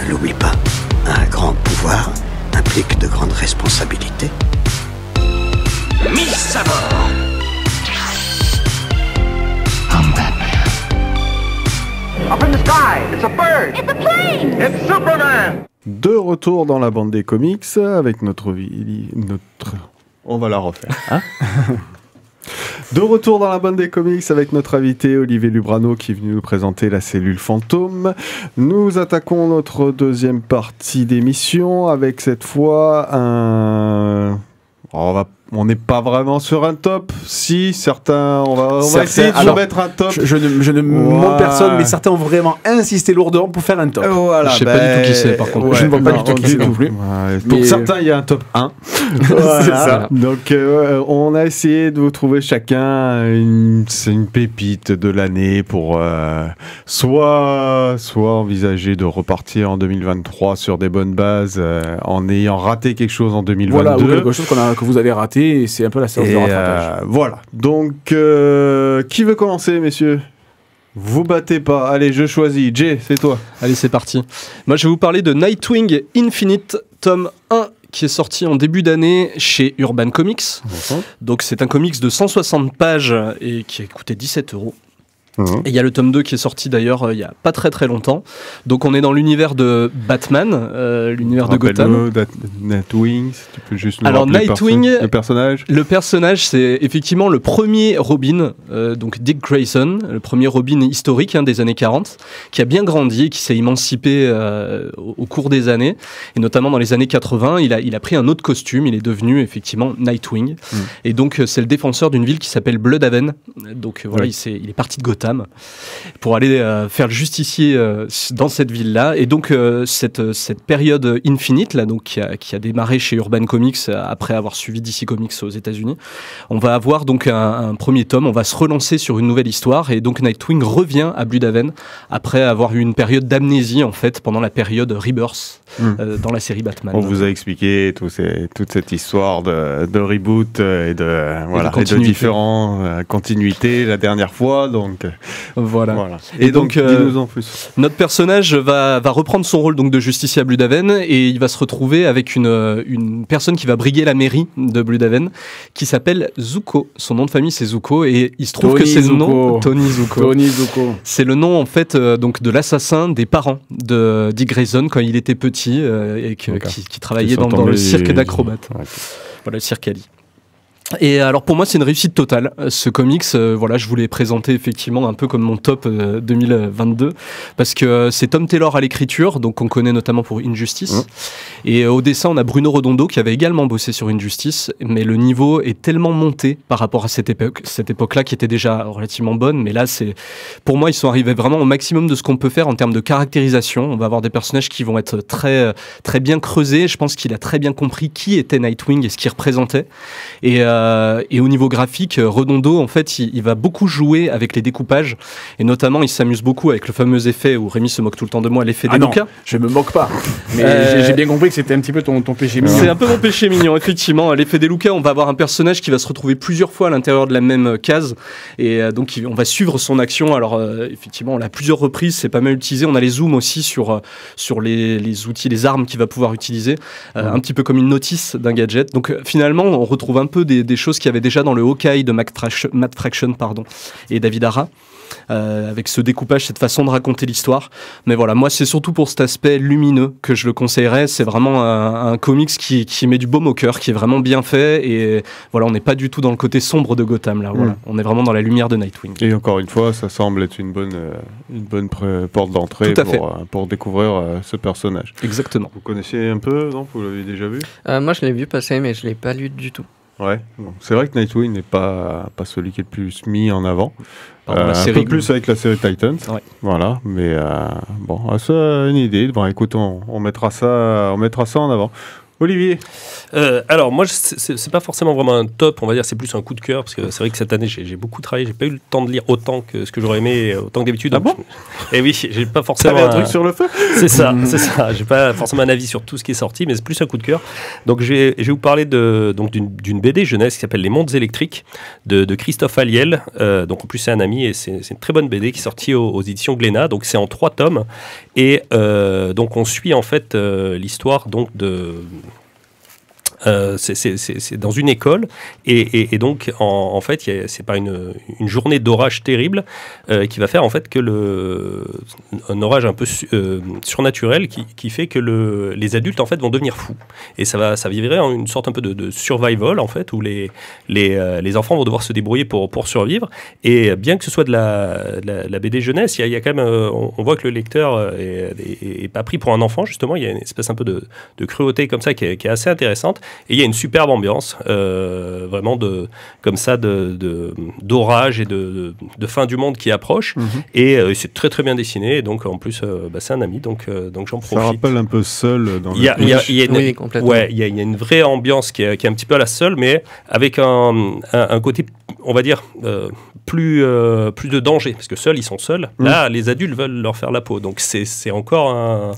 Ne l'oublie pas, un grand pouvoir implique de grandes responsabilités. Mise à bord. I'm Batman. Up in the sky, it's a bird. It's a plane. It's Superman. De retour dans la bande des comics avec notre... On va la refaire. Hein. De retour dans la bande des comics avec notre invité Olivier Lubrano qui est venu nous présenter la cellule fantôme. Nous attaquons notre deuxième partie d'émission avec cette fois un... On n'est pas vraiment sur un top. Si, certains... On va essayer de mettre un top. Je ne monte personne, mais certains ont vraiment insisté lourdement pour faire un top. Voilà, je sais pas du tout qui c'est, par contre. Je ne vois pas du tout qui c'est non plus. Pour certains, il y a un top 1. Voilà. C'est ça. Donc, on a essayé de vous trouver chacun c'est une pépite de l'année pour soit envisager de repartir en 2023 sur des bonnes bases en ayant raté quelque chose en 2022. Voilà, ou quelque chose que vous avez raté. Et c'est un peu la séance de rattrapage. Voilà. Donc, qui veut commencer, messieurs ? Vous battez pas. Allez, je choisis. Jay, c'est toi. Allez, c'est parti. Moi, je vais vous parler de Nightwing Infinite, tome 1, qui est sorti en début d'année chez Urban Comics. Donc, c'est un comics de 160 pages et qui a coûté 17 €. Et il y a le tome 2 qui est sorti d'ailleurs il n'y a pas très très longtemps. Donc on est dans l'univers de Batman, l'univers de Gotham. Nightwing, si tu peux juste nous Alors Nightwing, le personnage. Le personnage, c'est effectivement le premier Robin, donc Dick Grayson, le premier Robin historique des années 40, qui a bien grandi et qui s'est émancipé au cours des années. Et notamment dans les années 80, il a pris un autre costume, il est devenu effectivement Nightwing. Et donc c'est le défenseur d'une ville qui s'appelle Bloodhaven. Donc voilà, il est parti de Gotham pour aller faire le justicier dans cette ville-là. Et donc cette période Infinite là, donc qui a démarré chez Urban Comics après avoir suivi DC Comics aux États-Unis, on va avoir donc un premier tome. On va se relancer sur une nouvelle histoire et donc Nightwing revient à Bloodhaven après avoir eu une période d'amnésie en fait pendant la période Rebirth dans la série Batman. On vous a expliqué toute cette histoire de reboot et de différentes continuités la dernière fois. Donc voilà. Et donc dis-nous en plus. Notre personnage va reprendre son rôle donc de justicier à Bloodhaven et il va se retrouver avec une personne qui va briguer la mairie de Bloodhaven qui s'appelle Zuko. Son nom de famille c'est Zuko et il se trouve que c'est le nom Tony Zuko. C'est le nom en fait donc de l'assassin des parents de Dick Grayson quand il était petit et qui travaillait dans le cirque d'acrobates. Voilà, le cirque Ali. Et alors pour moi c'est une réussite totale ce comics, je voulais présenter effectivement un peu comme mon top 2022 parce que c'est Tom Taylor à l'écriture, donc on connaît notamment pour Injustice, et au dessin on a Bruno Redondo qui avait également bossé sur Injustice, mais le niveau est tellement monté par rapport à cette époque-là qui était déjà relativement bonne, mais là pour moi ils sont arrivés vraiment au maximum de ce qu'on peut faire en termes de caractérisation. On va avoir des personnages qui vont être très, très bien creusés, je pense qu'il a très bien compris qui était Nightwing et ce qu'il représentait, et au niveau graphique, Redondo, en fait, il va beaucoup jouer avec les découpages. Et notamment, il s'amuse beaucoup avec le fameux effet où Rémi se moque tout le temps de moi, l'effet des Lucas. Non, je me moque pas. Mais j'ai bien compris que c'était un petit peu ton péché mignon. C'est un peu mon péché mignon, effectivement. L'effet des Lucas, on va avoir un personnage qui va se retrouver plusieurs fois à l'intérieur de la même case. Et donc, on va suivre son action. Alors, effectivement, on l'a à plusieurs reprises. C'est pas mal utilisé. On a les zooms aussi sur les outils, les armes qu'il va pouvoir utiliser. Un petit peu comme une notice d'un gadget. Donc, finalement, on retrouve un peu des choses qu'il y avait déjà dans le Hawkeye de Matt Fraction et David Hara. Avec ce découpage, cette façon de raconter l'histoire. Mais voilà, moi c'est surtout pour cet aspect lumineux que je le conseillerais. C'est vraiment un comics qui met du baume au cœur, qui est vraiment bien fait. Et voilà, on n'est pas du tout dans le côté sombre de Gotham là. Voilà, on est vraiment dans la lumière de Nightwing. Et encore une fois, ça semble être une bonne porte d'entrée pour découvrir ce personnage. Exactement. Vous connaissez un peu, non ? Vous l'avez déjà vu ? Moi je l'ai vu passer, mais je l'ai pas lu du tout. Ouais, bon. C'est vrai que Nightwing n'est pas celui qui est le plus mis en avant. La un série peu plus avec la série Titans. Ouais. Voilà, mais bon, c'est une idée. Bon, écoute, on mettra ça en avant. Olivier. Alors moi, c'est pas forcément vraiment un top, on va dire, c'est plus un coup de cœur, parce que c'est vrai que cette année, j'ai beaucoup travaillé, j'ai pas eu le temps de lire autant que ce que j'aurais aimé, autant que d'habitude. Ah bon ? Et oui, j'ai pas forcément... T'avais un truc sur le feu ? C'est ça. J'ai pas forcément un avis sur tout ce qui est sorti, mais c'est plus un coup de cœur. Donc je vais vous parler d'une BD jeunesse qui s'appelle Les Mondes électriques de Christophe Aliel. Donc en plus c'est un ami et c'est une très bonne BD qui est sortie aux éditions Glénat. Donc c'est en 3 tomes et donc on suit en fait l'histoire donc de... c'est dans une école et donc en fait c'est pas une journée d'orage terrible qui va faire en fait que un orage un peu surnaturel qui fait que les adultes en fait vont devenir fous et ça viendrait en une sorte un peu de survival en fait où les enfants vont devoir se débrouiller pour survivre et bien que ce soit de la BD jeunesse il y a quand même on voit que le lecteur est pas pris pour un enfant justement, il y a une espèce un peu de cruauté comme ça qui est assez intéressante. Et il y a une superbe ambiance, vraiment comme ça, d'orage et de fin du monde qui approche. Et c'est très très bien dessiné. Et donc en plus, c'est un ami, donc j'en profite. Ça rappelle un peu Seul dans il y a complètement. Ouais, il y a une vraie ambiance qui est un petit peu à la Seul, mais avec un côté, on va dire, plus de danger. Parce que Seul, ils sont seuls. Là, les adultes veulent leur faire la peau. Donc c'est encore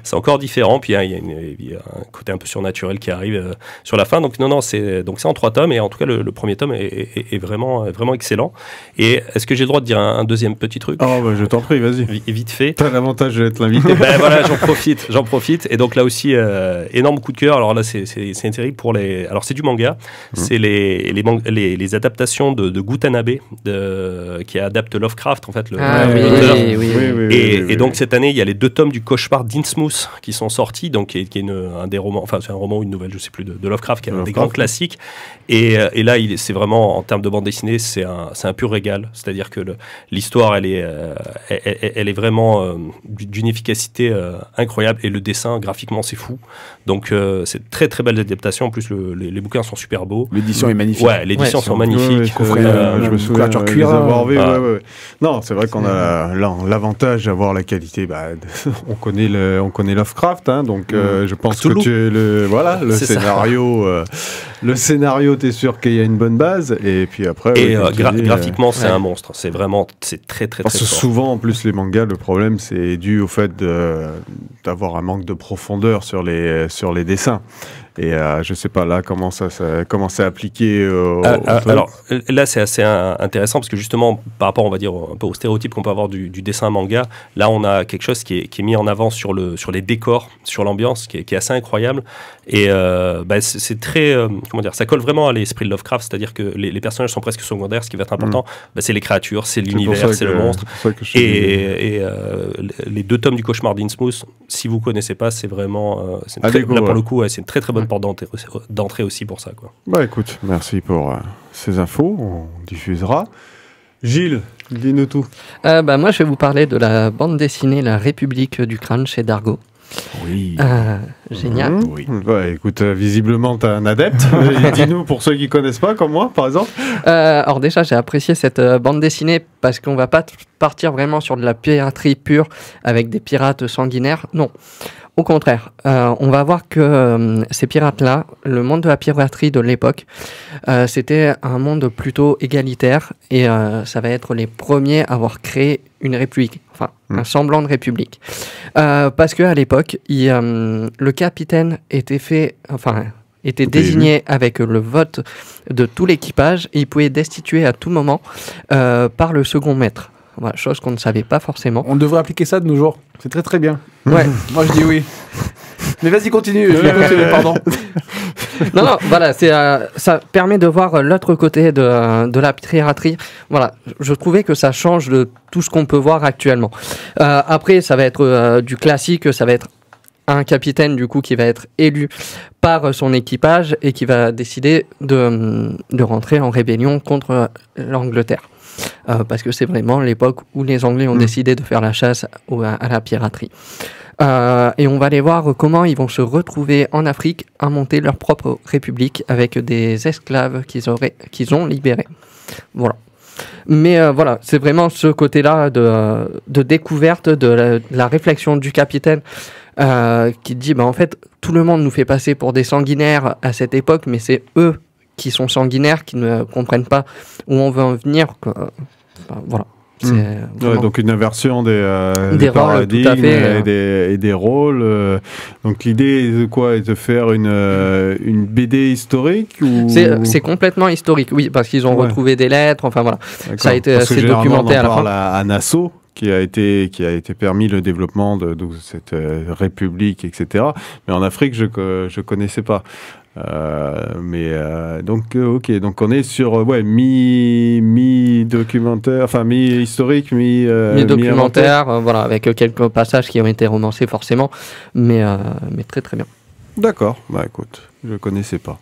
c'est encore différent. Puis il y a un côté un peu surnaturel qui arrive sur la fin. Donc non, c'est en 3 tomes et en tout cas le premier tome est vraiment excellent. Et est-ce que j'ai le droit de dire un deuxième petit truc ? Oh bah je t'en prie, vas-y. Vite fait. T'as l'avantage d'être l'invité. Ben voilà, j'en profite. Et donc là aussi, énorme coup de cœur. Alors là, c'est terrible pour les. Alors c'est du manga. C'est les adaptations de Gutanabe qui adapte Lovecraft en fait. Et donc cette année, il y a les 2 tomes du Cauchemar d'Innsmouth qui sont sortis. Donc qui est un des romans. Enfin c'est un roman ou une nouvelle, je sais plus, de Lovecraft qui est un des grands classiques. Et là, c'est vraiment en termes de bande dessinée, c'est un pur régal. C'est-à-dire que l'histoire, elle est vraiment d'une efficacité incroyable et le dessin graphiquement c'est fou. Donc c'est très très belle adaptation. En plus les bouquins sont super beaux. L'édition est magnifique. Ouais, l'édition sont magnifiques. Je me souviens couverture les cuir. avoir vus, ouais. Non, c'est vrai qu'on a l'avantage d'avoir la qualité. On connaît Lovecraft, hein, donc je pense Cthulhu. que tu es le scénario. Le scénario, t'es sûr qu'il y a une bonne base, et puis après. Et graphiquement, c'est un monstre. C'est très très Parce très que fort. souvent, en plus, les mangas, le problème, c'est dû au fait d'avoir un manque de profondeur sur les dessins. Et je sais pas là comment c'est appliqué. Alors là, c'est assez intéressant parce que justement, par rapport, on va dire, un peu au stéréotype qu'on peut avoir du dessin manga, là, on a quelque chose qui est mis en avant sur les décors, sur l'ambiance, qui est assez incroyable. Et c'est très, comment dire, ça colle vraiment à l'esprit de Lovecraft, c'est-à-dire que les personnages sont presque secondaires. Ce qui va être important, c'est les créatures, c'est l'univers, c'est le monstre. Et les 2 tomes du Cauchemar d'Innsmouth, si vous connaissez pas, c'est vraiment, là pour le coup, c'est une très très bonne porte d'entrée aussi pour ça, quoi. Bah écoute, merci pour ces infos, on diffusera. Gilles, dis-nous tout. Moi, je vais vous parler de la bande dessinée La République du Crâne chez Dargaud. Oui. Génial. Oui. Ouais, écoute, visiblement, t'as un adepte. Dis-nous, pour ceux qui connaissent pas, comme moi, par exemple. Alors déjà, j'ai apprécié cette bande dessinée parce qu'on va pas partir vraiment sur de la piraterie pure avec des pirates sanguinaires. Non. Au contraire, on va voir que ces pirates-là, le monde de la piraterie de l'époque, c'était un monde plutôt égalitaire et ça va être les premiers à avoir créé une république, enfin un semblant de république. Parce qu'à l'époque, le capitaine était désigné avec le vote de tout l'équipage et il pouvait être destitué à tout moment par le second maître. Voilà, chose qu'on ne savait pas forcément. On devrait appliquer ça de nos jours. C'est très très bien. Ouais. Moi je dis oui. Mais vas-y, continue. Pardon. Non, voilà, ça permet de voir l'autre côté de la piraterie. Voilà, je trouvais que ça change de tout ce qu'on peut voir actuellement. Après, ça va être du classique, ça va être un capitaine du coup qui va être élu par son équipage et qui va décider de rentrer en rébellion contre l'Angleterre. Parce que c'est vraiment l'époque où les Anglais ont décidé de faire la chasse à la piraterie. Et on va aller voir comment ils vont se retrouver en Afrique à monter leur propre république avec des esclaves qu'ils ont libérés. Voilà. Mais voilà, c'est vraiment ce côté-là de découverte de la réflexion du capitaine qui dit, en fait, tout le monde nous fait passer pour des sanguinaires à cette époque, mais c'est eux qui sont sanguinaires, qui ne comprennent pas où on veut en venir. Voilà. Ouais, donc une inversion des rôles, paradigmes tout à fait, et des rôles. Donc l'idée est de quoi? Est de faire une BD historique ou... C'est complètement historique, oui, parce qu'ils ont retrouvé des lettres, enfin voilà. Ça a été assez documenté à la fin. À Nassau, qui a été permis le développement de cette république, etc. Mais en Afrique, je connaissais pas. Ok, donc on est sur mi-documentaire, enfin mi-historique, mi-documentaire, voilà, avec quelques passages qui ont été romancés forcément, mais très très bien. D'accord, bah écoute, je connaissais pas.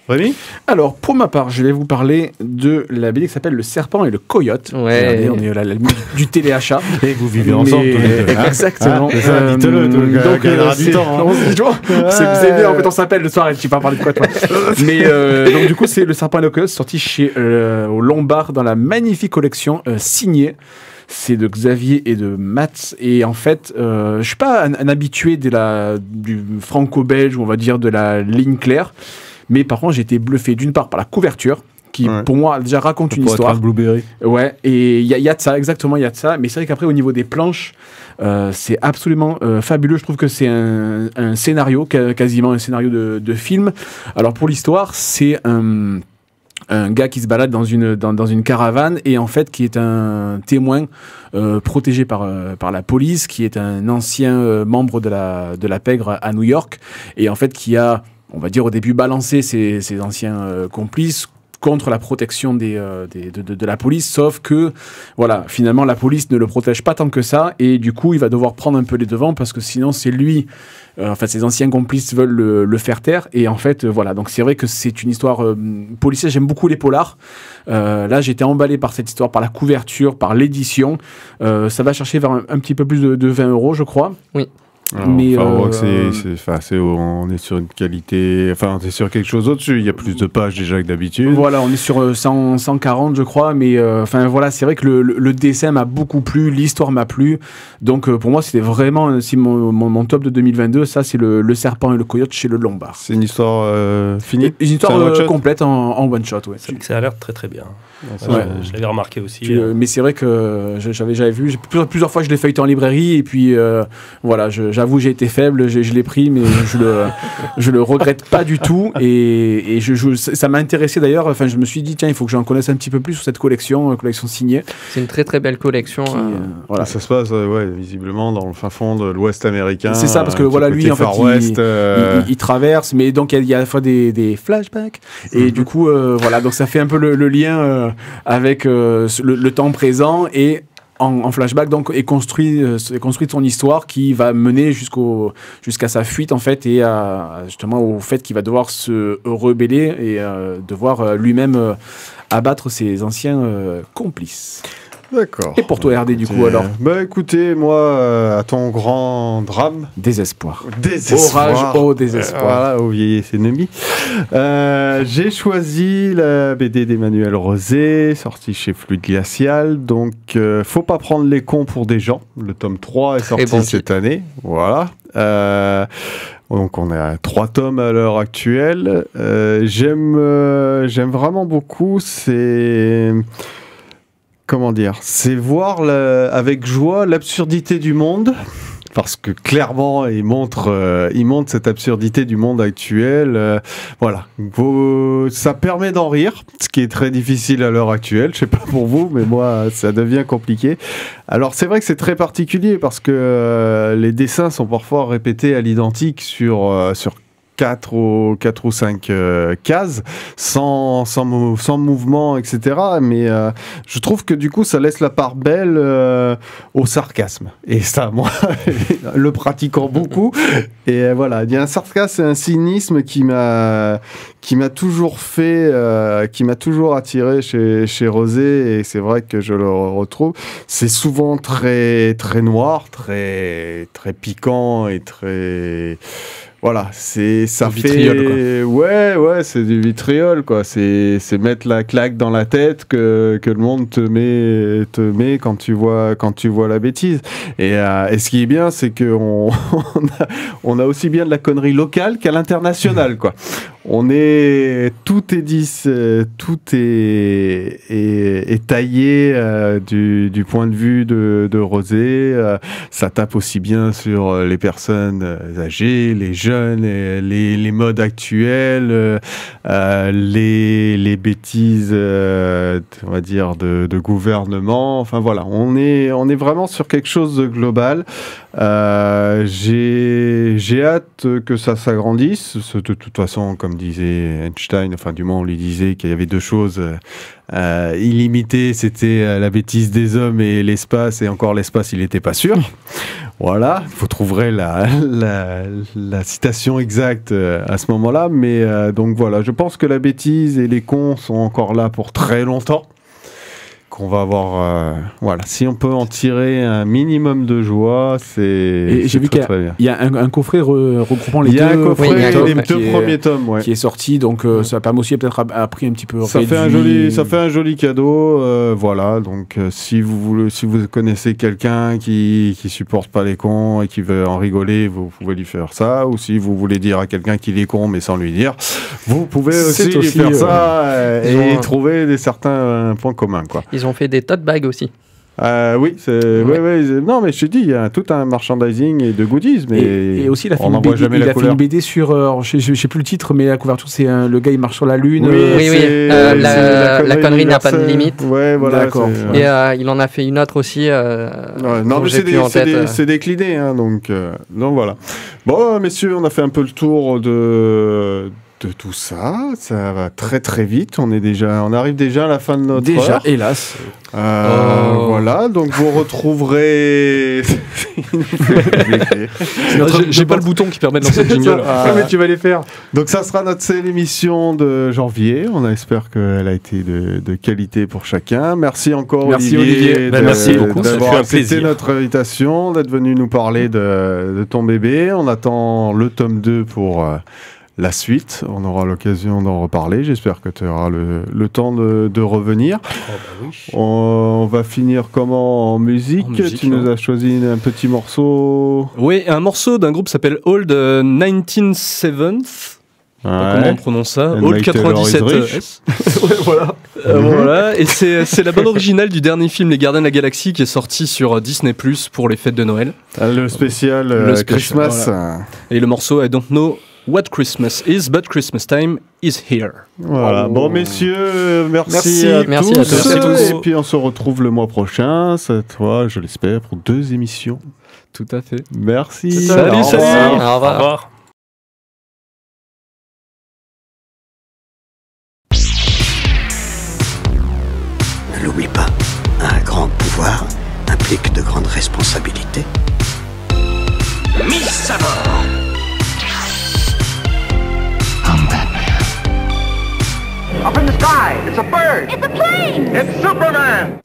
Rémi ? Alors, pour ma part, je vais vous parler de la BD qui s'appelle Le Serpent et le Coyote. Ouais. Regardez, on est à la limite du téléachat. Et vous vivez ensemble tous les deux. Exactement. Dites-le, donc, du temps. C'est bien, en fait, on s'appelle le soir et je sais pas parler de quoi, toi. Mais donc, du coup, c'est Le Serpent et le Coyote, sorti chez au Lombard dans la magnifique collection signée. C'est de Xavier et de Mats. Et en fait, je suis pas un habitué du franco-belge, ou on va dire de la ligne claire. Mais par contre, j'ai été bluffé d'une part par la couverture, qui pour moi déjà raconte une histoire. Être un Blueberry. Ouais, et il y a de ça, exactement, il y a de ça. Mais c'est vrai qu'après, au niveau des planches, c'est absolument fabuleux. Je trouve que c'est un scénario, quasiment un scénario de film. Alors pour l'histoire, c'est un gars qui se balade dans une caravane et en fait qui est un témoin protégé par la police, qui est un ancien membre de la pègre à New York et en fait qui a, on va dire au début, balancé ses anciens complices contre la protection de la police, sauf que voilà, finalement la police ne le protège pas tant que ça et du coup il va devoir prendre un peu les devants parce que sinon c'est lui, en fait ses anciens complices veulent le faire taire et en fait voilà, donc c'est vrai que c'est une histoire policière. J'aime beaucoup les polars, là j'ai été emballé par cette histoire, par la couverture, par l'édition, ça va chercher vers un petit peu plus de 20 € je crois. Oui. Alors, mais on voit que on est sur une qualité, enfin on est sur quelque chose au-dessus, il y a plus de pages déjà que d'habitude. Voilà, on est sur 140 je crois, mais enfin voilà, c'est vrai que le dessin m'a beaucoup plu, l'histoire m'a plu, donc pour moi c'était vraiment mon top de 2022, ça c'est le Serpent et le Coyote chez le Lombard. C'est une histoire finie, une histoire complète en one shot, ouais. Ça a l'air très très bien. Ouais. Je l'avais remarqué aussi. Puis, mais c'est vrai que j'avais vu plusieurs fois, je l'ai feuilleté en librairie et puis voilà, j'avoue j'ai été faible, je l'ai pris mais je le regrette pas du tout et ça m'a intéressé d'ailleurs. Enfin, je me suis dit tiens, il faut que j'en connaisse un petit peu plus sur cette collection signée. C'est une très très belle collection. Voilà, ça se passe visiblement dans le fin fond de l'Ouest américain. C'est ça, parce que voilà, lui en fait il traverse, mais donc il y a à la fois des flashbacks et du coup voilà, donc ça fait un peu le lien avec le temps présent et en flashback donc et construit son histoire qui va mener jusqu'à sa fuite en fait et justement au fait qu'il va devoir se rebeller et devoir lui-même abattre ses anciens complices. D'accord. Et pour toi RD du coup alors? Bah écoutez, moi à ton grand drame. Désespoir. Orage au désespoir. Voilà, au vieillir ennemi. J'ai choisi la BD d'Emmanuel Rosé, sortie chez Fluide Glacial. Donc faut pas prendre les cons pour des gens. Le tome 3 est sorti cette année. Voilà. Donc on est à 3 tomes à l'heure actuelle. J'aime vraiment beaucoup. Comment dire, c'est voir avec joie l'absurdité du monde, parce que clairement il montre cette absurdité du monde actuel. Voilà, ça permet d'en rire, ce qui est très difficile à l'heure actuelle. Je sais pas pour vous, mais moi ça devient compliqué. Alors c'est vrai que c'est très particulier parce que les dessins sont parfois répétés à l'identique sur 4 ou 5 cases, sans mouvement, etc. Mais je trouve que du coup, ça laisse la part belle au sarcasme. Et ça, moi, le pratiquant beaucoup. Et voilà, il y a un sarcasme et un cynisme qui m'a toujours fait, qui m'a toujours attiré chez Rosé. Et c'est vrai que je le retrouve. C'est souvent très, très noir, très, très piquant et très... Voilà, ça Du fait vitriol, ouais, c'est du vitriol quoi. C'est mettre la claque dans la tête que le monde te met quand tu vois la bêtise. Et ce qui est bien, c'est que on a aussi bien de la connerie locale qu'à l'international quoi. Tout est dit, tout est taillé du point de vue de Rosé. Ça tape aussi bien sur les personnes âgées, les jeunes, les modes actuels, les bêtises, on va dire, de gouvernement. Enfin voilà, on est vraiment sur quelque chose de global. J'ai hâte que ça s'agrandisse. De toute façon, comme disait Einstein, enfin du moins on lui disait qu'il y avait deux choses illimitées, c'était la bêtise des hommes et l'espace, et encore l'espace il n'était pas sûr. Voilà, vous trouverez la citation exacte à ce moment-là, mais donc voilà, je pense que la bêtise et les cons sont encore là pour très longtemps. Qu'on va avoir, voilà, si on peut en tirer un minimum de joie, c'est j'ai vu qu'il y a un coffret regroupant les deux premiers tomes, ouais, qui est sorti, donc ça permet aussi peut-être à prix un petit peu ça réduit. fait un joli cadeau, voilà. Donc si vous connaissez quelqu'un qui supporte pas les cons et qui veut en rigoler, vous pouvez lui faire ça. Ou si vous voulez dire à quelqu'un qu'il est con mais sans lui dire, vous pouvez aussi lui faire ça et trouver certains points communs quoi. Ils ont fait des tote bags aussi. Oui, non, mais je te dis, il y a tout un merchandising et de goodies, mais et aussi il a fait on n'en voit jamais la couleur. Fait une BD sur, je sais plus le titre, mais la couverture c'est le gars il marche sur la lune. La connerie n'a pas de limite. Ouais, voilà. D'accord. Et il en a fait une autre aussi. Non, mais c'est décliné, hein, donc voilà. Bon, messieurs, on a fait un peu le tour de tout ça, ça va très très vite. On arrive déjà à la fin de notre heure. Hélas. Voilà, donc vous retrouverez. J'ai pas le bouton qui permet de lancer le jingle. Mais tu vas les faire. Donc ça sera notre émission de janvier. On espère qu'elle a été de qualité pour chacun. Merci encore Olivier. Merci beaucoup. D'avoir accepté notre invitation, d'être venu nous parler de ton bébé. On attend le tome 2 pour la suite. On aura l'occasion d'en reparler. J'espère que tu auras le temps de revenir. Oui. On va finir comment en musique, tu nous as choisi un petit morceau. Oui, un morceau d'un groupe qui s'appelle Old 197th. Comment on prononce ça? Old 97. Ouais, voilà. Voilà. Et c'est la bande originale du dernier film Les Gardiens de la Galaxie qui est sorti sur Disney Plus pour les fêtes de Noël. Le spécial Christmas. Voilà. Et le morceau I Don't Know What Christmas Is, But Christmas Time Is Here. Voilà. Bon, messieurs, merci à tous. Et puis on se retrouve le mois prochain, cette fois, je l'espère, pour 2 émissions. Tout à fait. Merci. Salut. Au revoir. Ne l'oublie pas, un grand pouvoir implique de grandes responsabilités. Miss à bord. Up in the sky, it's a bird. It's a plane. It's Superman.